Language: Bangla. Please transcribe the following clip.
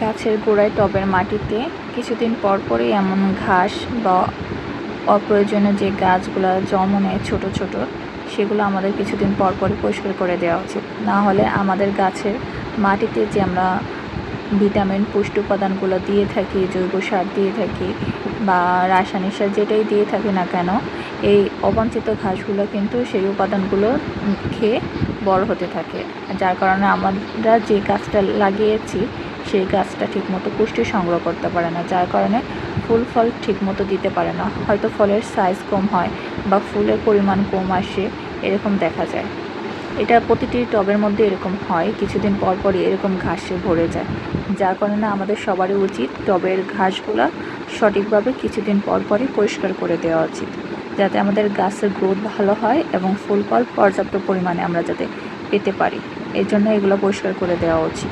গাছের গোড়ায় টবের মাটিতে কিছুদিন পর পরই এমন ঘাস বা অপ্রয়োজনীয় যে গাছগুলো জন্ম নেয় ছোট ছোট, সেগুলো আমাদের কিছুদিন পর পরই পরিষ্কার করে দেওয়া উচিত। না হলে আমাদের গাছের মাটিতে যে আমরা ভিটামিন পুষ্টি উপাদানগুলো দিয়ে থাকি, জৈব সার দিয়ে থাকি বা রাসায়নিক সার যেটাই দিয়ে থাকি না কেন, এই অবাঞ্ছিত ঘাসগুলো কিন্তু সেই উপাদানগুলো খেয়ে বড় হতে থাকে, যার কারণে আমরা যে গাছটা লাগিয়েছি সেই গাছটা ঠিকমতো পুষ্টি সংগ্রহ করতে পারে না, যার কারণে ফুল ফল ঠিকমতো দিতে পারে না, হয়তো ফলের সাইজ কম হয় বা ফুলের পরিমাণ কম আসে, এরকম দেখা যায়। এটা প্রতিটি টবের মধ্যে এরকম হয়, কিছুদিন পর পরই এরকম ঘাসে ভরে যায়, যার কারণে আমাদের সবারই উচিত টবের ঘাসগুলো সঠিকভাবে কিছুদিন পর পরই পরিষ্কার করে দেওয়া উচিত, যাতে আমাদের গাছের গ্রোথ ভালো হয় এবং ফুল ফল পর্যাপ্ত পরিমাণে আমরা যাতে পেতে পারি। এই জন্য এগুলো পরিষ্কার করে দেওয়া উচিত।